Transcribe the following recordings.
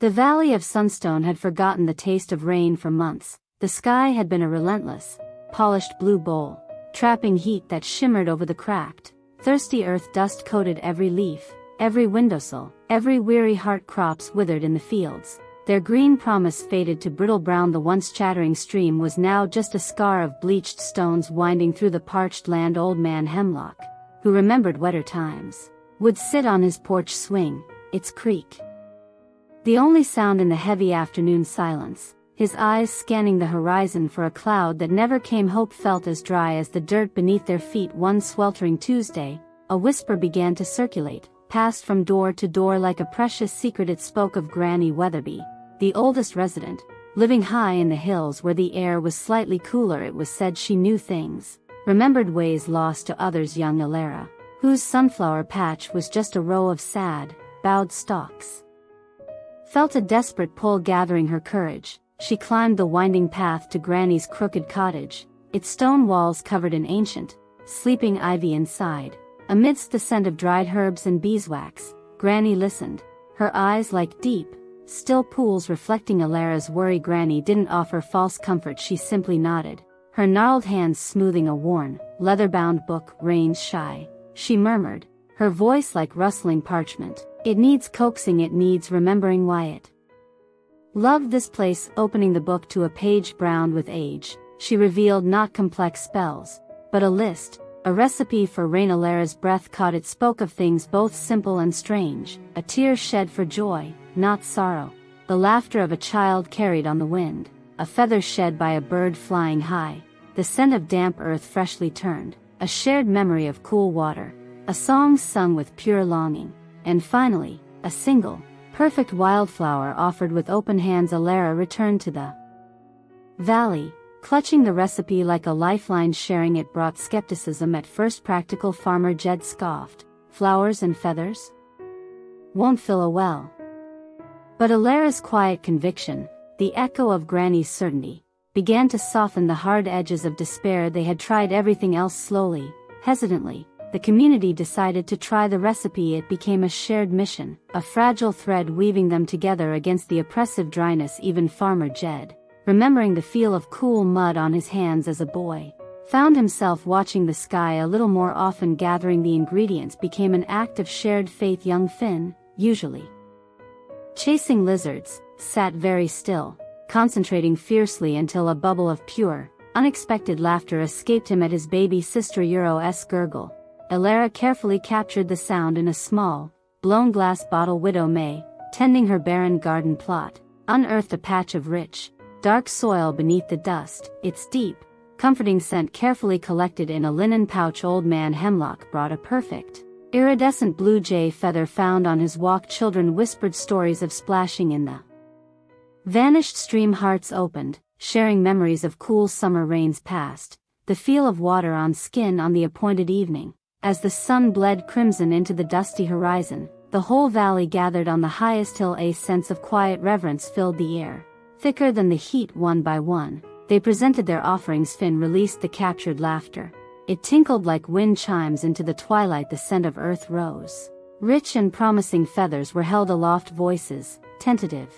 The valley of Sunstone had forgotten the taste of rain for months. The sky had been a relentless, polished blue bowl, trapping heat that shimmered over the cracked, thirsty earth. Dust coated every leaf, every windowsill, every weary heart. Crops withered in the fields, their green promise faded to brittle brown. The once chattering stream was now just a scar of bleached stones winding through the parched land. Old Man Hemlock, who remembered wetter times, would sit on his porch swing its creak, the only sound in the heavy afternoon silence, his eyes scanning the horizon for a cloud that never came. Hope felt as dry as the dirt beneath their feet. One sweltering Tuesday, a whisper began to circulate, passed from door to door like a precious secret. It spoke of Granny Weatherby, the oldest resident, living high in the hills where the air was slightly cooler. It was said she knew things, remembered ways lost to others. Young Elara, whose sunflower patch was just a row of sad, bowed stalks, felt a desperate pull gathering her courage. She climbed the winding path to Granny's crooked cottage, its stone walls covered in ancient, sleeping ivy inside. Amidst the scent of dried herbs and beeswax, Granny listened, her eyes like deep, still pools reflecting Elara's worry. Granny didn't offer false comfort, she simply nodded, her gnarled hands smoothing a worn, leather-bound book. Reins shy, she murmured, her voice like rustling parchment. It needs coaxing, it needs remembering. Wyatt loved this place. Opening the book to a page browned with age, she revealed not complex spells, but a list, a recipe for rain. Elara's breath caught. It spoke of things both simple and strange, a tear shed for joy, not sorrow, the laughter of a child carried on the wind, a feather shed by a bird flying high, the scent of damp earth freshly turned, a shared memory of cool water, a song sung with pure longing, and finally, a single, perfect wildflower offered with open hands. Elara returned to the valley, clutching the recipe like a lifeline. Sharing it brought skepticism at first. Practical farmer Jed scoffed, flowers and feathers won't fill a well. But Elara's quiet conviction, the echo of Granny's certainty, began to soften the hard edges of despair. They had tried everything else. Slowly, hesitantly, the community decided to try the recipe. It became a shared mission, a fragile thread weaving them together against the oppressive dryness. Even Farmer Jed, remembering the feel of cool mud on his hands as a boy, found himself watching the sky a little more often. Gathering the ingredients became an act of shared faith. Young Finn, usually chasing lizards, sat very still, concentrating fiercely until a bubble of pure, unexpected laughter escaped him at his baby sister Euro's gurgle. Elara carefully captured the sound in a small, blown glass bottle. Widow May, tending her barren garden plot, unearthed a patch of rich, dark soil beneath the dust, its deep, comforting scent carefully collected in a linen pouch. Old Man Hemlock brought a perfect, iridescent blue jay feather found on his walk. Children whispered stories of splashing in the vanished stream. Hearts opened, sharing memories of cool summer rains past, the feel of water on skin on the appointed evening. As the sun bled crimson into the dusty horizon, the whole valley gathered on the highest hill. A sense of quiet reverence filled the air, thicker than the heat. One by one, they presented their offerings. Finn released the captured laughter. It tinkled like wind chimes into the twilight. The scent of earth rose, rich and promising. Feathers were held aloft, voices, tentative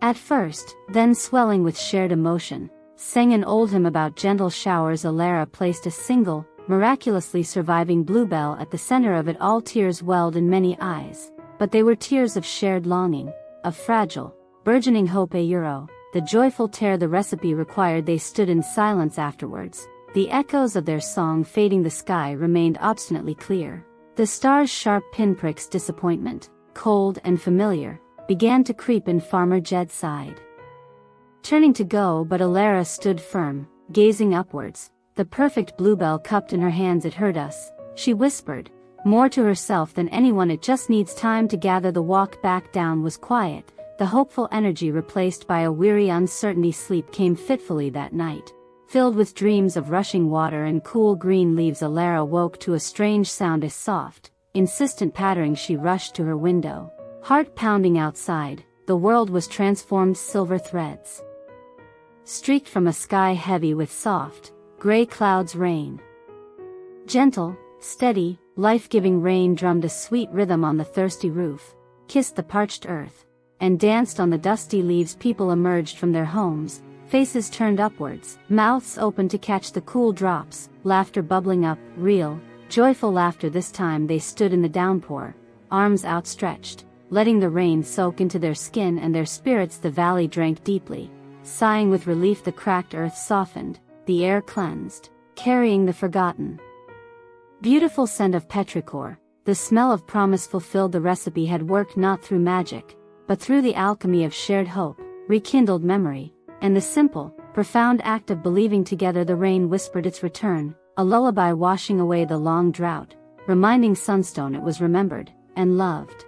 at first, then swelling with shared emotion, sang an old hymn about gentle showers. Elara placed a single, miraculously surviving bluebell at the center of it all. Tears welled in many eyes, but they were tears of shared longing, of fragile, burgeoning hope. The joyful tear the recipe required. They stood in silence afterwards, the echoes of their song fading. The sky remained obstinately clear. The stars' sharp pinpricks. Disappointment, cold and familiar, began to creep in Farmer Jed's side. Turning to go, but Elara stood firm, gazing upwards, the perfect bluebell cupped in her hands. It hurt us, she whispered, more to herself than anyone. It just needs time to gather. The walk back down was quiet, the hopeful energy replaced by a weary uncertainty. Sleep came fitfully that night, filled with dreams of rushing water and cool green leaves. Elara woke to a strange sound, a soft, insistent pattering. She rushed to her window, heart pounding outside. The world was transformed. Silver threads streaked from a sky heavy with soft, gray clouds. Rain, gentle, steady, life-giving rain, drummed a sweet rhythm on the thirsty roof, kissed the parched earth, and danced on the dusty leaves. People emerged from their homes, faces turned upwards, mouths open to catch the cool drops, laughter bubbling up, real, joyful laughter. This time they stood in the downpour, arms outstretched, letting the rain soak into their skin and their spirits. The valley drank deeply, sighing with relief. The cracked earth softened, the air cleansed, carrying the forgotten beautiful scent of petrichor. The smell of promise fulfilled. The recipe had worked not through magic, but through the alchemy of shared hope, rekindled memory, and the simple, profound act of believing together. The rain whispered its return, a lullaby washing away the long drought, reminding Sunstone it was remembered and loved.